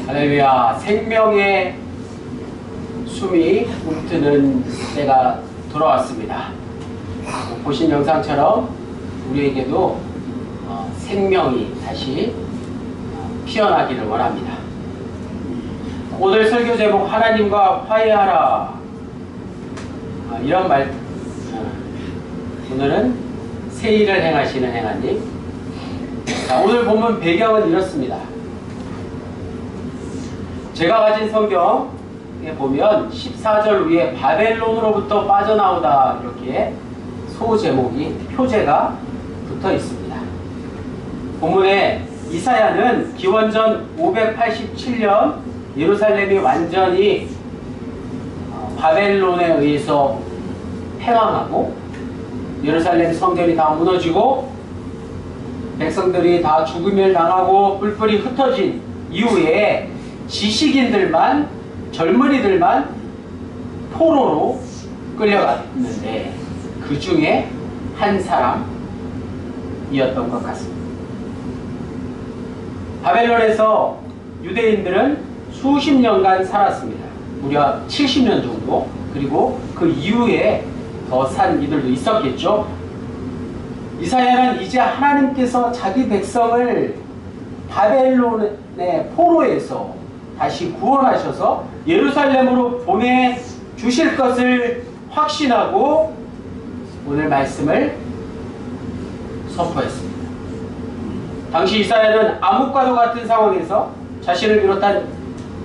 할렐루야. 생명의 숨이 움트는 때가 돌아왔습니다. 보신 영상처럼 우리에게도 생명이 다시 피어나기를 원합니다. 오늘 설교 제목 하나님과 화해하라, 이런 말. 오늘은 새 일을 행하시는 행하님. 오늘 본문 배경은 이렇습니다. 제가 가진 성경에 보면 14절 위에 바벨론으로부터 빠져나오다, 이렇게 소제목이, 표제가 붙어 있습니다. 본문에 이사야는 기원전 587년 예루살렘이 완전히 바벨론에 의해서 패망하고 예루살렘 성전이 다 무너지고 백성들이 다 죽음을 당하고 뿔뿔이 흩어진 이후에 지식인들만, 젊은이들만 포로로 끌려갔는데 그 중에 한 사람이었던 것 같습니다. 바벨론에서 유대인들은 수십 년간 살았습니다. 무려 70년 정도. 그리고 그 이후에 더 산 이들도 있었겠죠. 이사야는 이제 하나님께서 자기 백성을 바벨론의 포로에서 다시 구원하셔서 예루살렘으로 보내주실 것을 확신하고 오늘 말씀을 선포했습니다. 당시 이사야는 암흑과도 같은 상황에서 자신을 비롯한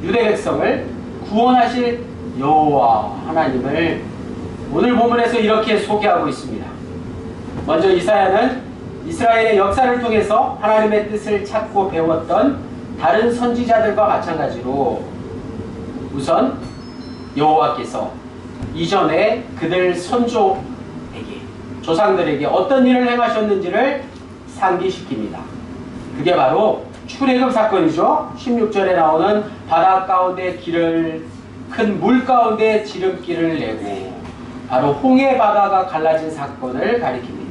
유대 백성을 구원하실 여호와 하나님을 오늘 본문에서 이렇게 소개하고 있습니다. 먼저 이사야는 이스라엘의 역사를 통해서 하나님의 뜻을 찾고 배웠던 다른 선지자들과 마찬가지로 우선 여호와께서 이전에 그들 선조에게, 조상들에게 어떤 일을 행하셨는지를 상기시킵니다. 그게 바로 출애굽 사건이죠. 16절에 나오는 바다 가운데 길을, 큰 물 가운데 지름길을 내고 바로 홍해 바다가 갈라진 사건을 가리킵니다.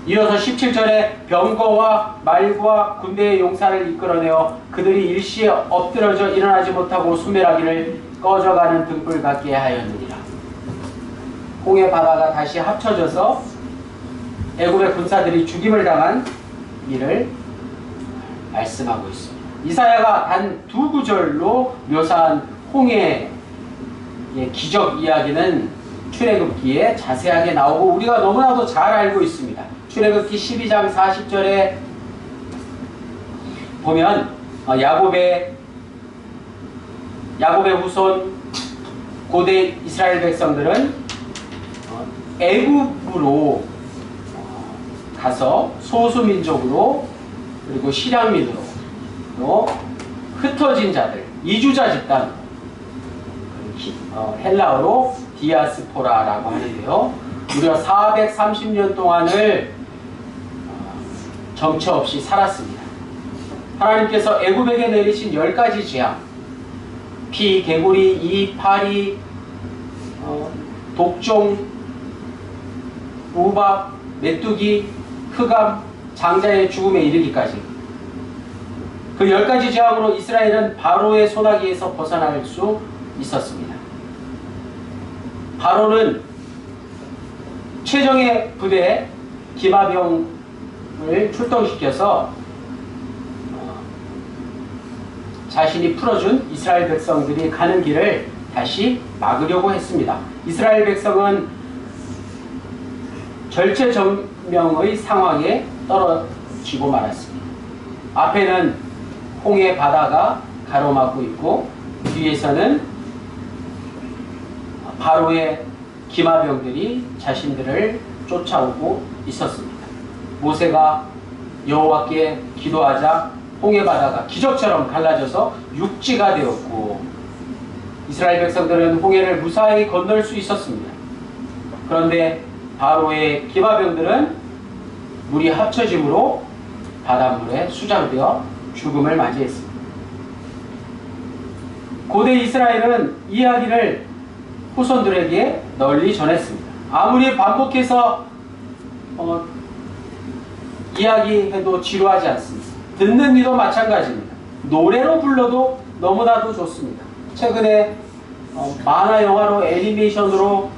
이어서 17절에 병거와 말과 군대의 용사를 이끌어내어 그들이 일시에 엎드러져 일어나지 못하고 수멸하기를 꺼져가는 등불 같게 하였느니라. 홍해 바다가 다시 합쳐져서 애굽의 군사들이 죽임을 당한 일을 말씀하고 있습니다. 이사야가 단 두 구절로 묘사한 홍해의 기적 이야기는 출애굽기에 자세하게 나오고 우리가 너무나도 잘 알고 있습니다. 출애굽기 12장 40절에 보면 야곱의 후손 고대 이스라엘 백성들은 애굽으로 가서 소수민족으로 그리고 실향민으로 또 흩어진 자들, 이주자 집단, 헬라어로 디아스포라라고 하는데요. 무려 430년 동안을 정처 없이 살았습니다. 하나님께서 애굽에게 내리신 10가지 재앙, 피, 개구리, 이, 파리, 독종, 우박, 메뚜기, 흑암, 장자의 죽음에 이르기까지 그 10가지 재앙으로 이스라엘은 바로의 소나기에서 벗어날 수 있었습니다. 바로는 최정예 부대 기마병을 출동시켜서 자신이 풀어준 이스라엘 백성들이 가는 길을 다시 막으려고 했습니다. 이스라엘 백성은 절체절명의 상황에 떨어지고 말았습니다. 앞에는 홍해 바다가 가로막고 있고 뒤에서는 바로의 기마병들이 자신들을 쫓아오고 있었습니다. 모세가 여호와께 기도하자 홍해 바다가 기적처럼 갈라져서 육지가 되었고 이스라엘 백성들은 홍해를 무사히 건널 수 있었습니다. 그런데 바로의 기마병들은 물이 합쳐짐으로 바닷물에 수장되어 죽음을 맞이했습니다. 고대 이스라엘은 이 이야기를 후손들에게 널리 전했습니다. 아무리 반복해서 이야기해도 지루하지 않습니다. 듣는 이도 마찬가지입니다. 노래로 불러도 너무나도 좋습니다. 최근에 만화 영화로 애니메이션으로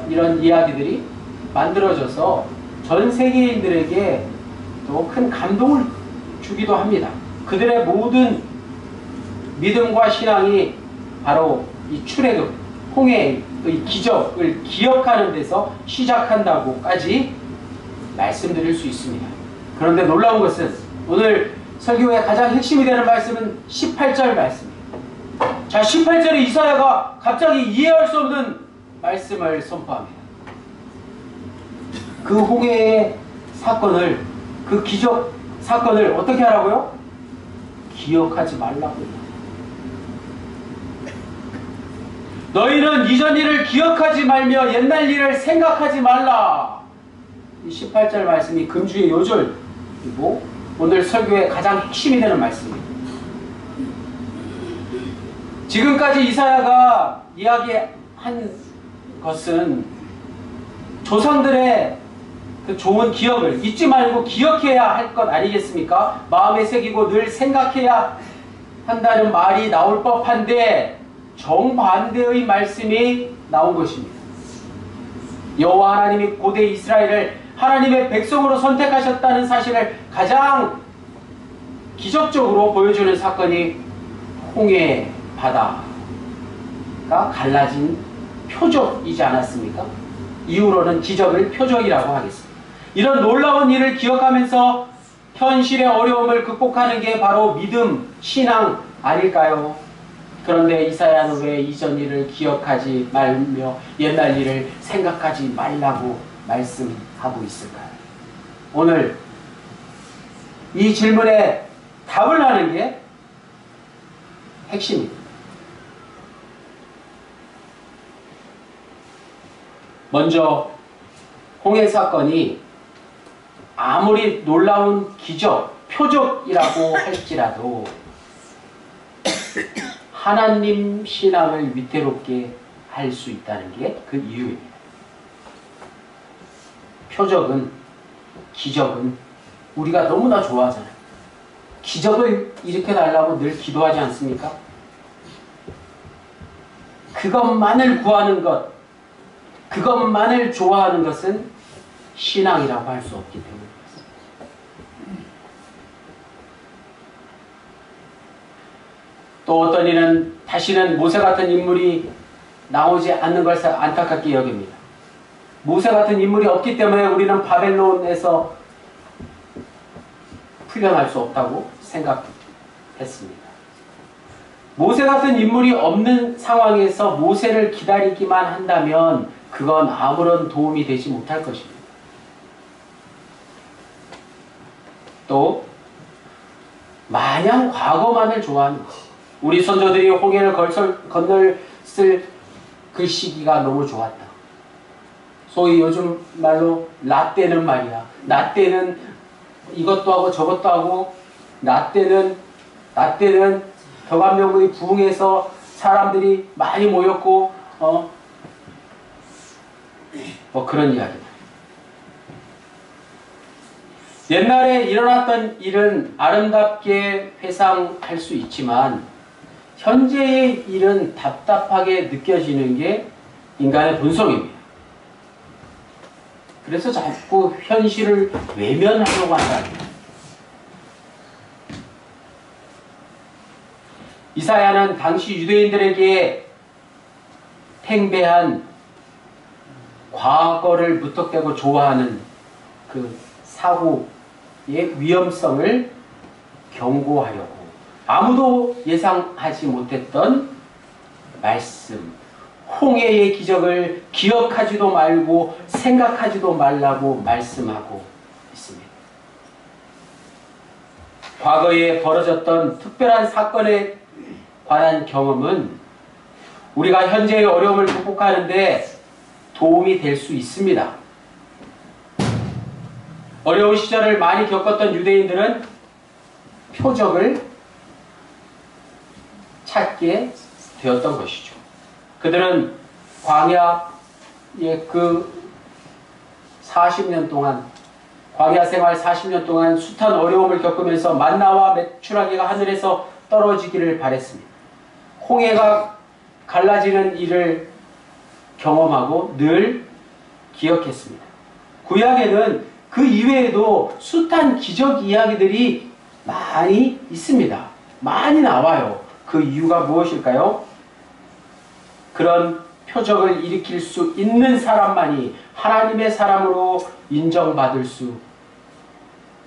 이런 이야기들이 만들어져서 전 세계인들에게 또 큰 감동을 주기도 합니다. 그들의 모든 믿음과 신앙이 바로 이 출애굽, 홍해의 기적을 기억하는 데서 시작한다고까지 말씀드릴 수 있습니다. 그런데 놀라운 것은 오늘 설교의 가장 핵심이 되는 말씀은 18절 말씀입니다. 자, 18절에 이사야가 갑자기 이해할 수 없는 말씀을 선포합니다. 그 홍해의 사건을, 그 기적 사건을 어떻게 하라고요? 기억하지 말라고요. 너희는 이전 일을 기억하지 말며 옛날 일을 생각하지 말라. 이 18절 말씀이 금주의 요절이고 오늘 설교의 가장 핵심이 되는 말씀입니다. 지금까지 이사야가 이야기한 것은 조상들의 그 좋은 기억을 잊지 말고 기억해야 할 것 아니겠습니까? 마음에 새기고 늘 생각해야 한다는 말이 나올 법한데 정반대의 말씀이 나온 것입니다. 여호와 하나님이 고대 이스라엘을 하나님의 백성으로 선택하셨다는 사실을 가장 기적적으로 보여주는 사건이 홍해 바다가 갈라진 표적이지 않았습니까? 이후로는 기적을 표적이라고 하겠습니다. 이런 놀라운 일을 기억하면서 현실의 어려움을 극복하는 게 바로 믿음, 신앙 아닐까요? 그런데 이사야는 왜 이전 일을 기억하지 말며 옛날 일을 생각하지 말라고 말씀하고 있을까요? 오늘 이 질문에 답을 하는 게 핵심입니다. 먼저 홍해 사건이 아무리 놀라운 기적, 표적이라고 할지라도 하나님 신앙을 위태롭게 할 수 있다는 게 그 이유입니다. 표적은, 기적은 우리가 너무나 좋아하잖아요. 기적을 일으켜달라고 늘 기도하지 않습니까? 그것만을 구하는 것, 그것만을 좋아하는 것은 신앙이라고 할 수 없기 때문입니다. 또 어떤 이는 다시는 모세 같은 인물이 나오지 않는 것을 안타깝게 여깁니다. 모세 같은 인물이 없기 때문에 우리는 바벨론에서 풀려날 수 없다고 생각했습니다. 모세 같은 인물이 없는 상황에서 모세를 기다리기만 한다면 그건 아무런 도움이 되지 못할 것입니다. 또 마냥 과거만을 좋아하는 것. 우리 선조들이 홍해를 건널 그 시기가 너무 좋았다. 소위 요즘 말로 라떼는 말이야. 라떼는 이것도 하고 저것도 하고 라떼는 덕암명분이 부흥해서 사람들이 많이 모였고 뭐 그런 이야기다. 옛날에 일어났던 일은 아름답게 회상할 수 있지만 현재의 일은 답답하게 느껴지는 게 인간의 본성입니다. 그래서 자꾸 현실을 외면하려고 한다. 이사야는 당시 유대인들에게 팽배한 과거를 무턱대고 좋아하는 그 사고의 위험성을 경고하려고 아무도 예상하지 못했던 말씀, 홍해의 기적을 기억하지도 말고 생각하지도 말라고 말씀하고 있습니다. 과거에 벌어졌던 특별한 사건에 관한 경험은 우리가 현재의 어려움을 극복하는 데 도움이 될 수 있습니다. 어려운 시절을 많이 겪었던 유대인들은 표적을 찾게 되었던 것이죠. 그들은 광야의 그 40년 동안, 광야 생활 40년 동안 숱한 어려움을 겪으면서 만나와 메추라기가 하늘에서 떨어지기를 바랬습니다. 홍해가 갈라지는 일을 경험하고 늘 기억했습니다. 구약에는 그 이외에도 숱한 기적 이야기들이 많이 있습니다. 많이 나와요. 그 이유가 무엇일까요? 그런 표적을 일으킬 수 있는 사람만이 하나님의 사람으로 인정받을 수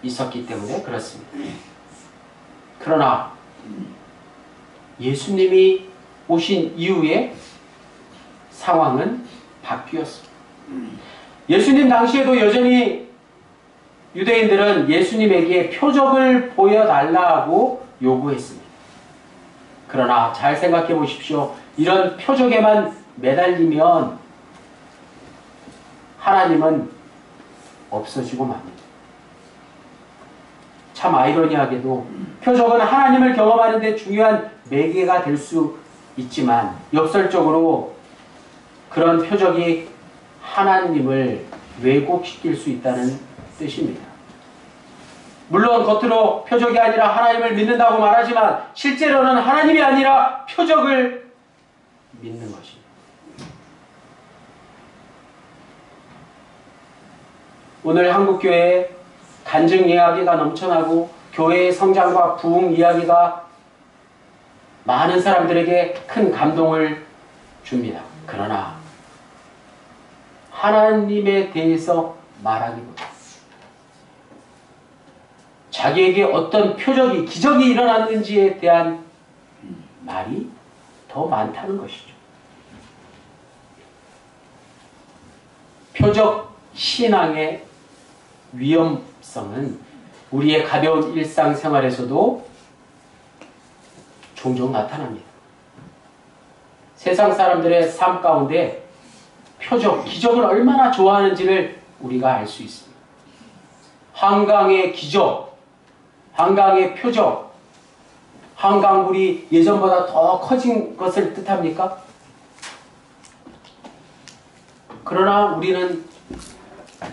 있었기 때문에 그렇습니다. 그러나 예수님이 오신 이후에 상황은 바뀌었습니다. 예수님 당시에도 여전히 유대인들은 예수님에게 표적을 보여달라고 요구했습니다. 그러나 잘 생각해 보십시오. 이런 표적에만 매달리면 하나님은 없어지고 맙니다. 참 아이러니하게도 표적은 하나님을 경험하는 데 중요한 매개가 될 수 있지만 역설적으로 그런 표적이 하나님을 왜곡시킬 수 있다는 뜻입니다. 물론 겉으로 표적이 아니라 하나님을 믿는다고 말하지만 실제로는 하나님이 아니라 표적을 믿는 것입니다. 오늘 한국교회에 간증 이야기가 넘쳐나고 교회의 성장과 부흥 이야기가 많은 사람들에게 큰 감동을 줍니다. 그러나 하나님에 대해서 말하기보다 자기에게 어떤 표적이, 기적이 일어났는지에 대한 말이 더 많다는 것이죠. 표적 신앙의 위험성은 우리의 가벼운 일상생활에서도 종종 나타납니다. 세상 사람들의 삶 가운데 표적, 기적을 얼마나 좋아하는지를 우리가 알 수 있습니다. 한강의 기적, 한강의 표적, 한강물이 예전보다 더 커진 것을 뜻합니까? 그러나 우리는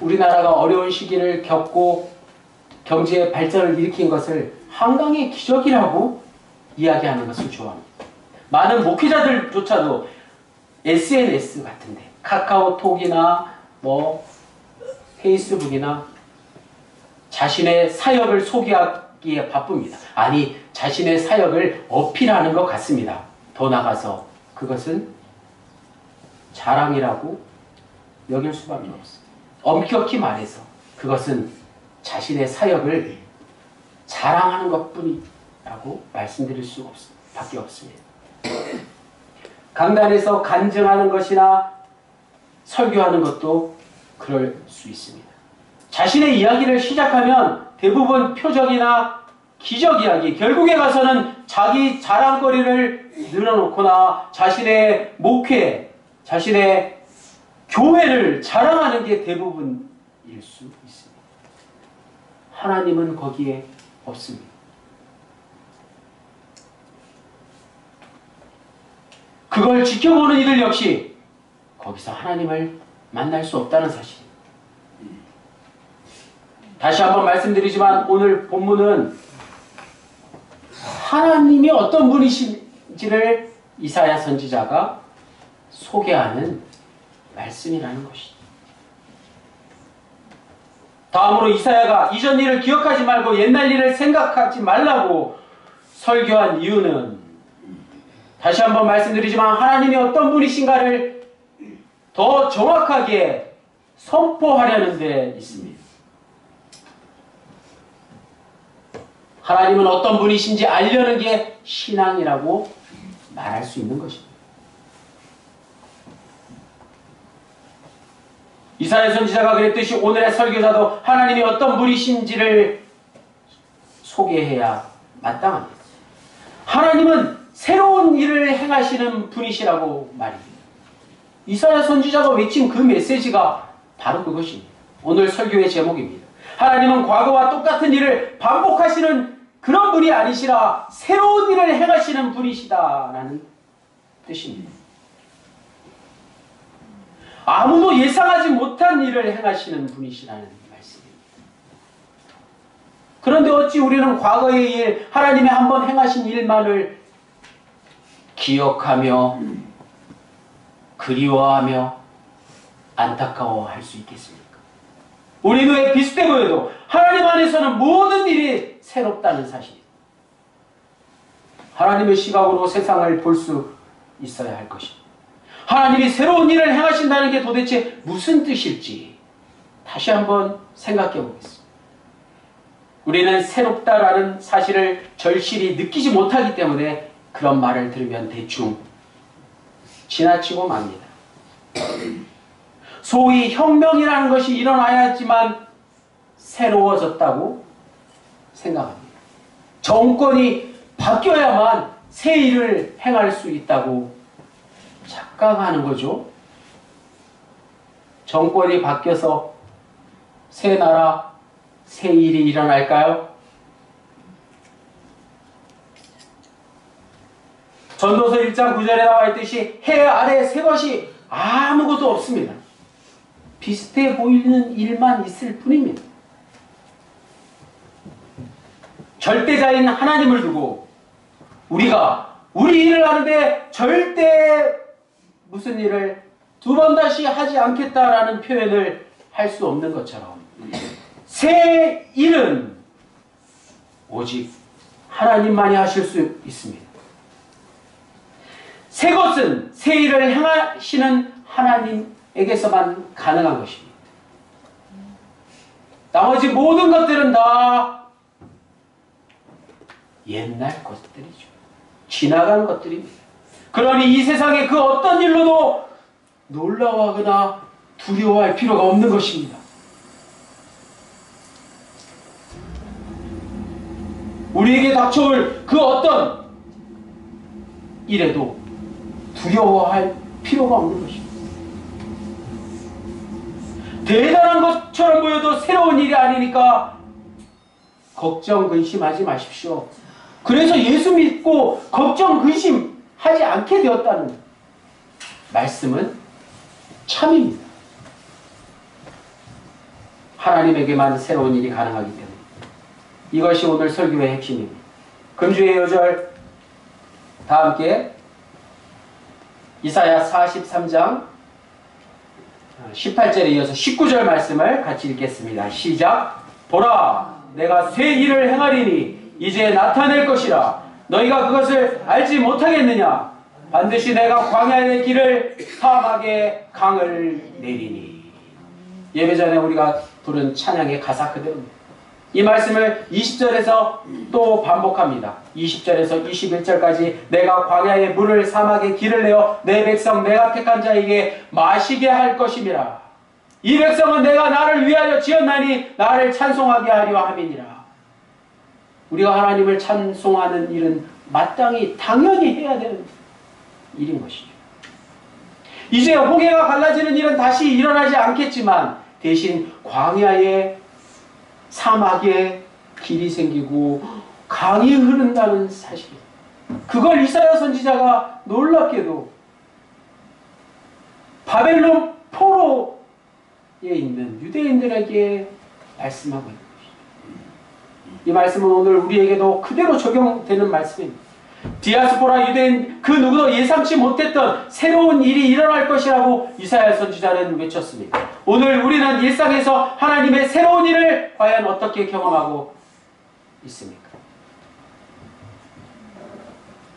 우리나라가 어려운 시기를 겪고 경제 발전을 일으킨 것을 한강의 기적이라고 이야기하는 것을 좋아합니다. 많은 목회자들조차도 SNS 같은데 카카오톡이나 페이스북이나 자신의 사역을 소개하기에 바쁩니다. 아니, 자신의 사역을 어필하는 것 같습니다. 더 나가서 그것은 자랑이라고 여길 수밖에 없습니다. 엄격히 말해서 그것은 자신의 사역을 자랑하는 것뿐이라고 말씀드릴 수밖에 없습니다. 강단에서 간증하는 것이나 설교하는 것도 그럴 수 있습니다. 자신의 이야기를 시작하면 대부분 표적이나 기적 이야기, 결국에 가서는 자기 자랑거리를 늘어놓거나 자신의 목회, 자신의 교회를 자랑하는 게 대부분일 수 있습니다. 하나님은 거기에 없습니다. 그걸 지켜보는 이들 역시 거기서 하나님을 만날 수 없다는 사실입니다. 다시 한번 말씀드리지만 오늘 본문은 하나님이 어떤 분이신지를 이사야 선지자가 소개하는 말씀이라는 것이죠. 다음으로 이사야가 이전 일을 기억하지 말고 옛날 일을 생각하지 말라고 설교한 이유는 다시 한번 말씀드리지만 하나님이 어떤 분이신가를 더 정확하게 선포하려는 데 있습니다. 하나님은 어떤 분이신지 알려는 게 신앙이라고 말할 수 있는 것입니다. 이사야 선지자가 그랬듯이 오늘의 설교자도 하나님이 어떤 분이신지를 소개해야 마땅합니다. 하나님은 새로운 일을 행하시는 분이시라고 말입니다. 이사야 선지자가 외친 그 메시지가 바로 그것입니다. 오늘 설교의 제목입니다. 하나님은 과거와 똑같은 일을 반복하시는 그런 분이 아니시라 새로운 일을 행하시는 분이시다라는 뜻입니다. 아무도 예상하지 못한 일을 행하시는 분이시라는 말씀입니다. 그런데 어찌 우리는 과거의 일, 하나님이 한번 행하신 일만을 기억하며 그리워하며 안타까워할 수 있겠습니까? 우리는 왜 비슷해 보여도 하나님 안에서는 모든 일이 새롭다는 사실입니다. 하나님의 시각으로 세상을 볼 수 있어야 할 것입니다. 하나님이 새로운 일을 행하신다는 게 도대체 무슨 뜻일지 다시 한번 생각해 보겠습니다. 우리는 새롭다라는 사실을 절실히 느끼지 못하기 때문에 그런 말을 들으면 대충 지나치고 맙니다. 소위 혁명이라는 것이 일어나야지만 새로워졌다고 생각합니다. 정권이 바뀌어야만 새 일을 행할 수 있다고 착각하는 거죠. 정권이 바뀌어서 새 나라, 새 일이 일어날까요? 전도서 1장 9절에 나와 있듯이 해 아래 새 것이 아무것도 없습니다. 비슷해 보이는 일만 있을 뿐입니다. 절대자인 하나님을 두고 우리가 우리 일을 하는데 절대 무슨 일을 두 번 다시 하지 않겠다라는 표현을 할 수 없는 것처럼 새 일은 오직 하나님만이 하실 수 있습니다. 새 것은 새 일을 행하시는 하나님에게서만 가능한 것입니다. 나머지 모든 것들은 다 옛날 것들이죠. 지나간 것들입니다. 그러니 이 세상의 그 어떤 일로도 놀라워하거나 두려워할 필요가 없는 것입니다. 우리에게 닥쳐올 그 어떤 일에도 두려워할 필요가 없는 것입니다. 대단한 것처럼 보여도 새로운 일이 아니니까 걱정, 근심하지 마십시오. 그래서 예수 믿고 걱정, 근심하지 않게 되었다는 말씀은 참입니다. 하나님에게만 새로운 일이 가능하기 때문에 이것이 오늘 설교의 핵심입니다. 금주의 요절 다 함께 이사야 43장 18절에 이어서 19절 말씀을 같이 읽겠습니다. 시작. 보라, 내가 새 일을 행하리니 이제 나타낼 것이라. 너희가 그것을 알지 못하겠느냐? 반드시 내가 광야의 길을 사막의 강을 내리니. 예배 전에 우리가 부른 찬양의 가사 그대로입니다. 이 말씀을 20절에서 또 반복합니다. 20절에서 21절까지 내가 광야의 물을 사막의 길을 내어 내 백성 내가 택한 자에게 마시게 할 것임이라. 이 백성은 내가 나를 위하여 지었나니 나를 찬송하게 하려 함이니라. 우리가 하나님을 찬송하는 일은 마땅히 당연히 해야 되는 일인 것이죠. 이제 홍해가 갈라지는 일은 다시 일어나지 않겠지만 대신 광야에 사막에 길이 생기고 강이 흐른다는 사실, 그걸 이사야 선지자가 놀랍게도 바벨론 포로에 있는 유대인들에게 말씀하고 있는 것입니다. 이 말씀은 오늘 우리에게도 그대로 적용되는 말씀입니다. 디아스포라 유대인 그 누구도 예상치 못했던 새로운 일이 일어날 것이라고 이사야 선지자는 외쳤습니다. 오늘 우리는 일상에서 하나님의 새로운 일을 과연 어떻게 경험하고 있습니까?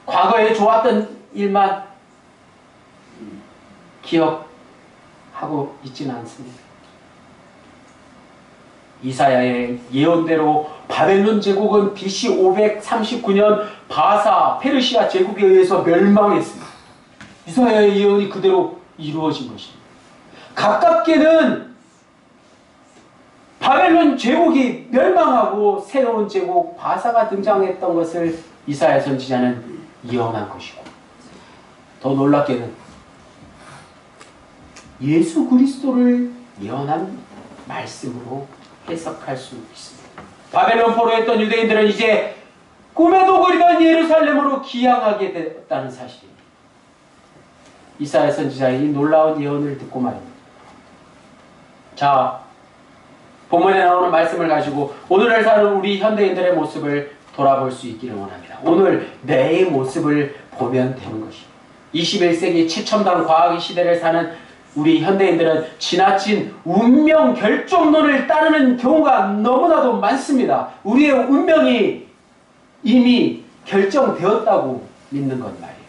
과거에 좋았던 일만 기억하고 있지는 않습니다. 이사야의 예언대로 바벨론 제국은 BC 539년 바사 페르시아 제국에 의해서 멸망했습니다. 이사야의 예언이 그대로 이루어진 것입니다. 가깝게는 바벨론 제국이 멸망하고 새로운 제국 바사가 등장했던 것을 이사야 선지자는 예언한 것이고, 더 놀랍게는 예수 그리스도를 예언한 말씀으로 해석할 수 있습니다. 바벨론 포로였던 유대인들은 이제 꿈에도 그리던 예루살렘으로 기양하게 됐다는 사실입니다. 이사야 선지자의 이 놀라운 예언을 듣고 말입니다. 자, 본문에 나오는 말씀을 가지고 오늘을 사는 우리 현대인들의 모습을 돌아볼 수 있기를 원합니다. 오늘 내 모습을 보면 되는 것입니다. 21세기 최첨단 과학의 시대를 사는 우리 현대인들은 지나친 운명 결정론을 따르는 경우가 너무나도 많습니다. 우리의 운명이 이미 결정되었다고 믿는 것 말이에요.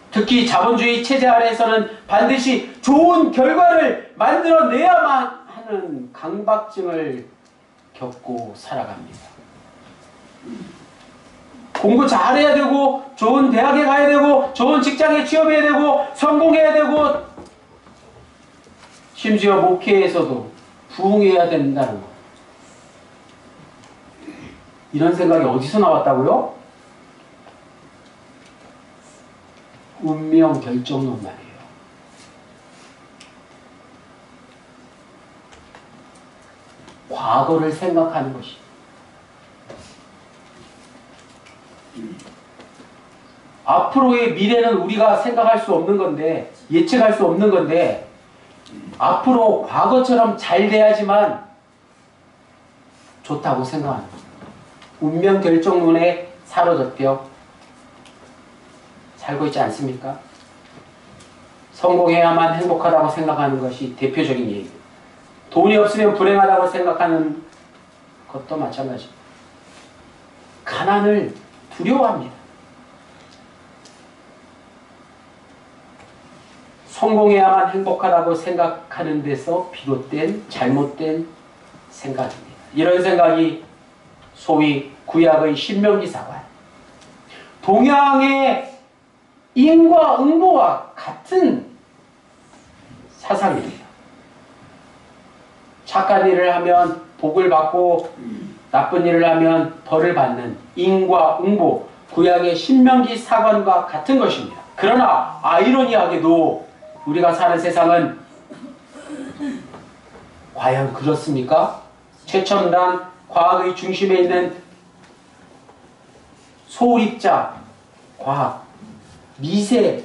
특히 자본주의 체제 아래에서는 반드시 좋은 결과를 만들어내야만 하는 강박증을 겪고 살아갑니다. 공부 잘해야 되고 좋은 대학에 가야 되고 좋은 직장에 취업해야 되고 성공해야 되고 심지어 목회에서도 부흥해야 된다는 것. 이런 생각이 어디서 나왔다고요? 운명 결정론 말이에요. 과거를 생각하는 것이. 앞으로의 미래는 우리가 생각할 수 없는 건데, 예측할 수 없는 건데, 앞으로 과거처럼 잘 돼야지만 좋다고 생각하는 거예요. 운명 결정론에 사로잡혀 살고 있지 않습니까? 성공해야만 행복하다고 생각하는 것이 대표적인 얘기입니다. 돈이 없으면 불행하다고 생각하는 것도 마찬가지입니다. 가난을 두려워합니다. 성공해야만 행복하다고 생각하는 데서 비롯된 잘못된 생각입니다. 이런 생각이 소위 구약의 신명기사관, 동양의 인과응보와 같은 사상입니다. 착한 일을 하면 복을 받고 나쁜 일을 하면 벌을 받는 인과응보, 구약의 신명기사관과 같은 것입니다. 그러나 아이러니하게도 우리가 사는 세상은 과연 그렇습니까? 최첨단 과학의 중심에 있는 소입자 과학, 미세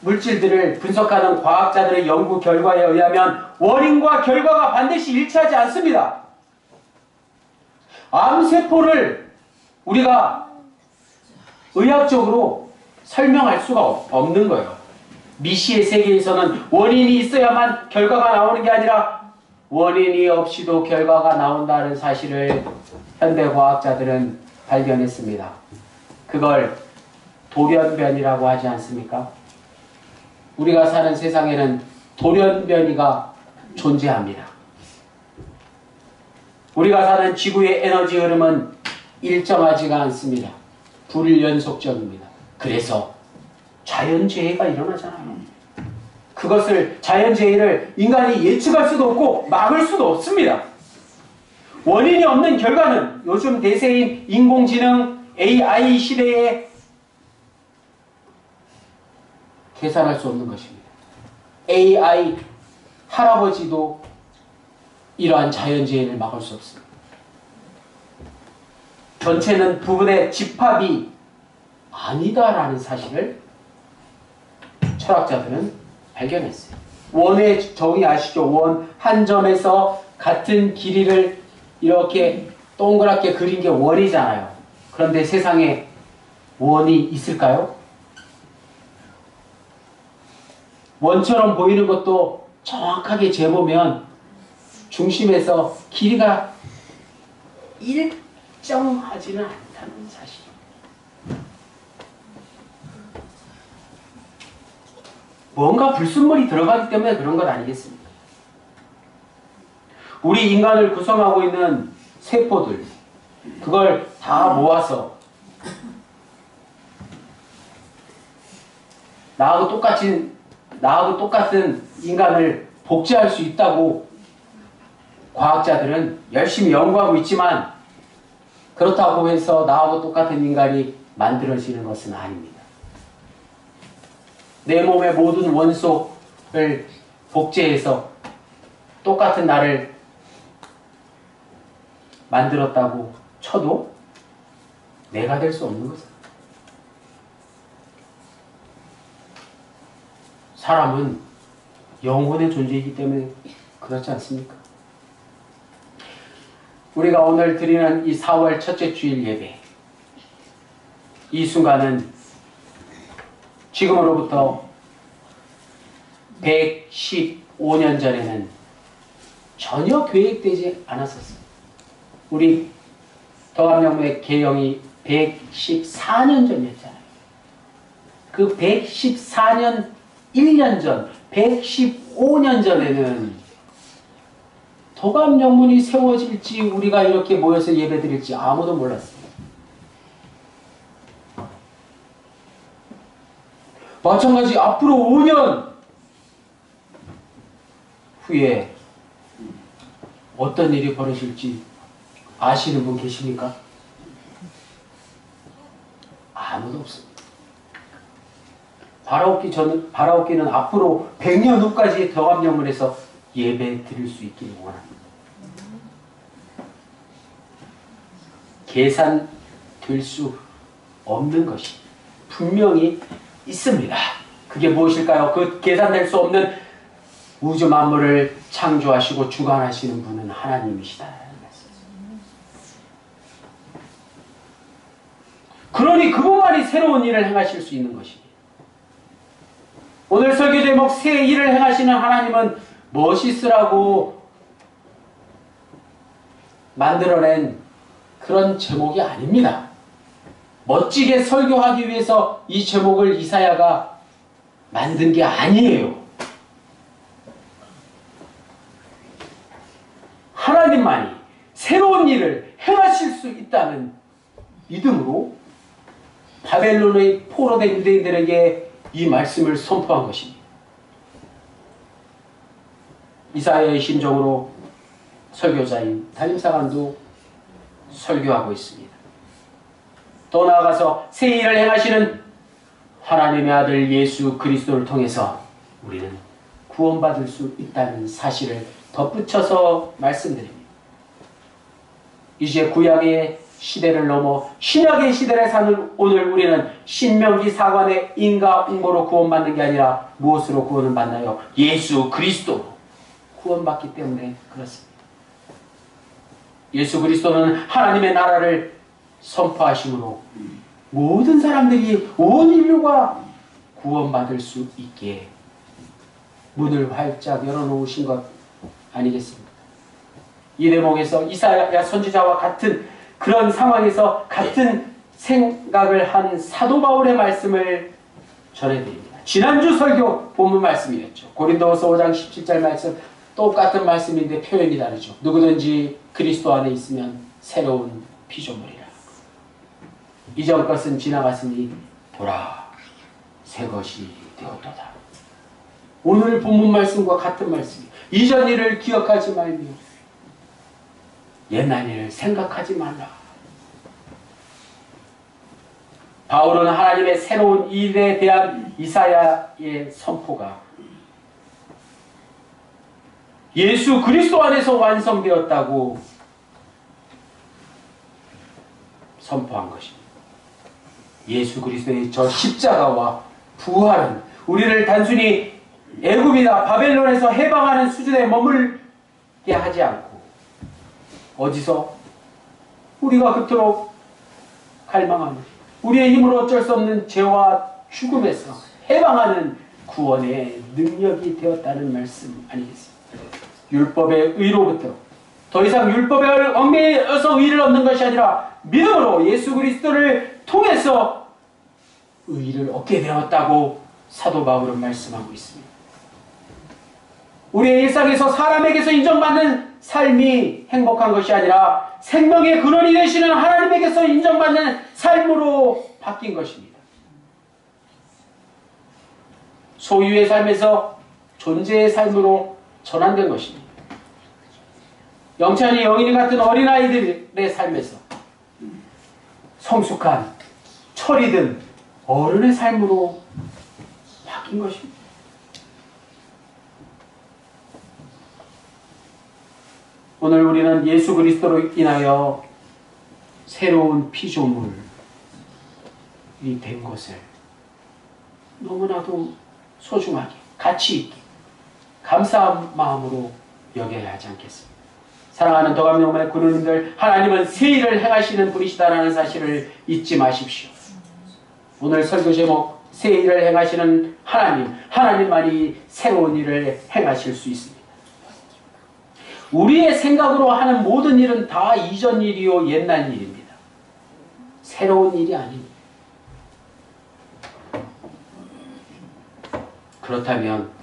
물질들을 분석하는 과학자들의 연구 결과에 의하면 원인과 결과가 반드시 일치하지 않습니다. 암세포를 우리가 의학적으로 설명할 수가 없는 거예요. 미시의 세계에서는 원인이 있어야만 결과가 나오는 게 아니라 원인이 없이도 결과가 나온다는 사실을 현대과학자들은 발견했습니다. 그걸 돌연변이라고 하지 않습니까? 우리가 사는 세상에는 돌연변이가 존재합니다. 우리가 사는 지구의 에너지 흐름은 일정하지가 않습니다. 불연속적입니다. 그래서 자연재해가 일어나잖아요. 그것을, 자연재해를 인간이 예측할 수도 없고 막을 수도 없습니다. 원인이 없는 결과는 요즘 대세인 인공지능 AI 시대에 계산할 수 없는 것입니다. AI 할아버지도 이러한 자연재해를 막을 수 없습니다. 전체는 부분의 집합이 아니다라는 사실을 철학자들은 발견했어요. 원의 정의 아시죠? 원, 한 점에서 같은 길이를 이렇게 동그랗게 그린 게 원이잖아요. 그런데 세상에 원이 있을까요? 원처럼 보이는 것도 정확하게 재보면 중심에서 길이가 일정하지는 않다는 사실. 뭔가 불순물이 들어가기 때문에 그런 것 아니겠습니까? 우리 인간을 구성하고 있는 세포들, 그걸 다 모아서 나하고 똑같은 인간을 복제할 수 있다고 과학자들은 열심히 연구하고 있지만, 그렇다고 해서 나하고 똑같은 인간이 만들어지는 것은 아닙니다. 내 몸의 모든 원소를 복제해서 똑같은 나를 만들었다고 쳐도 내가 될 수 없는 것입니다. 사람은 영혼의 존재이기 때문에 그렇지 않습니까? 우리가 오늘 드리는 이 4월 첫째 주일 예배, 이 순간은 지금으로부터 115년 전에는 전혀 계획되지 않았었어요. 우리 더감영의 개영이 114년 전이었잖아요. 그 114년 1년 전, 115년 전에는 더감영문이 세워질지 우리가 이렇게 모여서 예배드릴지 아무도 몰랐어요. 마찬가지 앞으로 5년 후에 어떤 일이 벌어질지 아시는 분 계십니까? 아무도 없습니다. 바라옵기는 앞으로 100년 후까지 더감영문에서 예배 드릴 수 있기를 원합니다. 계산될 수 없는 것이 분명히 있습니다. 그게 무엇일까요? 그 계산될 수 없는 우주 만물을 창조하시고 주관하시는 분은 하나님이시다. 그러니 그분만이 새로운 일을 행하실 수 있는 것입니다. 오늘 설교 제목 새 일을 행하시는 하나님은 멋있으라고 만들어낸 그런 제목이 아닙니다. 멋지게 설교하기 위해서 이 제목을 이사야가 만든 게 아니에요. 하나님만이 새로운 일을 행하실 수 있다는 믿음으로 바벨론의 포로된 유대인들에게 이 말씀을 선포한 것입니다. 이사야의 심정으로 설교자인 담임사관도 설교하고 있습니다. 더 나아가서 새 일을 행하시는 하나님의 아들 예수 그리스도를 통해서 우리는 구원받을 수 있다는 사실을 덧붙여서 말씀드립니다. 이제 구약의 시대를 넘어 신약의 시대를 사는 오늘 우리는 신명기 사관의 인과응보로 구원받는 게 아니라 무엇으로 구원을 받나요? 예수 그리스도로 구원받기 때문에 그렇습니다. 예수 그리스도는 하나님의 나라를 선포하심으로 모든 사람들이 온 인류가 구원받을 수 있게 문을 활짝 열어놓으신 것 아니겠습니까? 이 대목에서 이사야 선지자와 같은 그런 상황에서 같은 생각을 한 사도 바울의 말씀을 전해드립니다. 지난주 설교 본문 말씀이었죠. 고린도후서 5장 17절 말씀 똑같은 말씀인데 표현이 다르죠. 누구든지 그리스도 안에 있으면 새로운 피조물이라. 이전 것은 지나갔으니 보라 새 것이 되었도다. 오늘 본문 말씀과 같은 말씀이에요. 이전 일을 기억하지 말며 옛날 일을 생각하지 말라. 바울은 하나님의 새로운 일에 대한 이사야의 선포가 예수 그리스도 안에서 완성되었다고 선포한 것입니다. 예수 그리스도의 저 십자가와 부활은 우리를 단순히 애굽이나 바벨론에서 해방하는 수준에 머물게 하지 않고 어디서 우리가 그토록 갈망하는 우리의 힘으로 어쩔 수 없는 죄와 죽음에서 해방하는 구원의 능력이 되었다는 말씀 아니겠습니까? 율법의 의로부터 더 이상 율법에 얽매여서 의를 얻는 것이 아니라 믿음으로 예수 그리스도를 통해서 의를 얻게 되었다고 사도 바울은 말씀하고 있습니다. 우리의 일상에서 사람에게서 인정받는 삶이 행복한 것이 아니라 생명의 근원이 되시는 하나님에게서 인정받는 삶으로 바뀐 것입니다. 소유의 삶에서 존재의 삶으로 전환된 것입니다. 영찬이 영인이 같은 어린아이들의 삶에서 성숙한 철이 든 어른의 삶으로 바뀐 것입니다. 오늘 우리는 예수 그리스도로 인하여 새로운 피조물이 된 것을 너무나도 소중하게 가치 있게 감사한 마음으로 여겨야 하지 않겠습니까? 사랑하는 더감영문의 군우님들, 하나님은 새 일을 행하시는 분이시다라는 사실을 잊지 마십시오. 오늘 설교 제목, 새 일을 행하시는 하나님, 하나님만이 새로운 일을 행하실 수 있습니다. 우리의 생각으로 하는 모든 일은 다 이전 일이요 옛날 일입니다. 새로운 일이 아닙니다. 그렇다면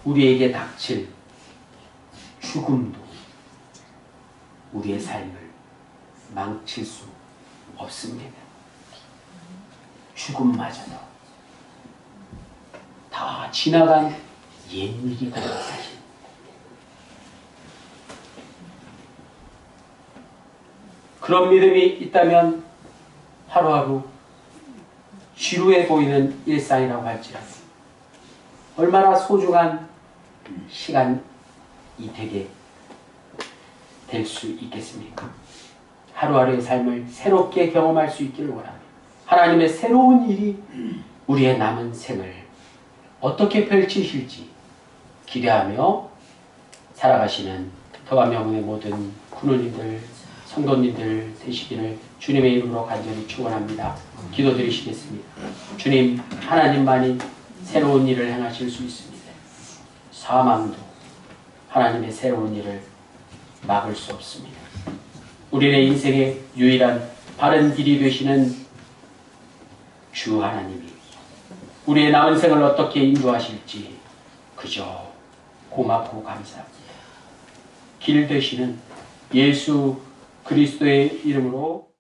우리에게 닥칠 죽음도 우리의 삶을 망칠 수 없습니다. 죽음마저도 다 지나간 옛일이라는 사실. 그런 믿음이 있다면 하루하루 지루해 보이는 일상이라고 할지라도 얼마나 소중한 시간이 되게 될 수 있겠습니까? 하루하루의 삶을 새롭게 경험할 수 있기를 원합니다. 하나님의 새로운 일이 우리의 남은 생을 어떻게 펼치실지 기대하며 살아가시는 더감영문의 모든 군우님들, 성도님들 되시기를 주님의 이름으로 간절히 축원합니다. 기도드리시겠습니다. 주님, 하나님만이 새로운 일을 행하실 수 있습니다. 사망도 하나님의 새로운 일을 막을 수 없습니다. 우리의 인생의 유일한 바른 길이 되시는 주 하나님이 우리의 남은 생을 어떻게 인도하실지 그저 고맙고 감사합니다. 길 되시는 예수 그리스도의 이름으로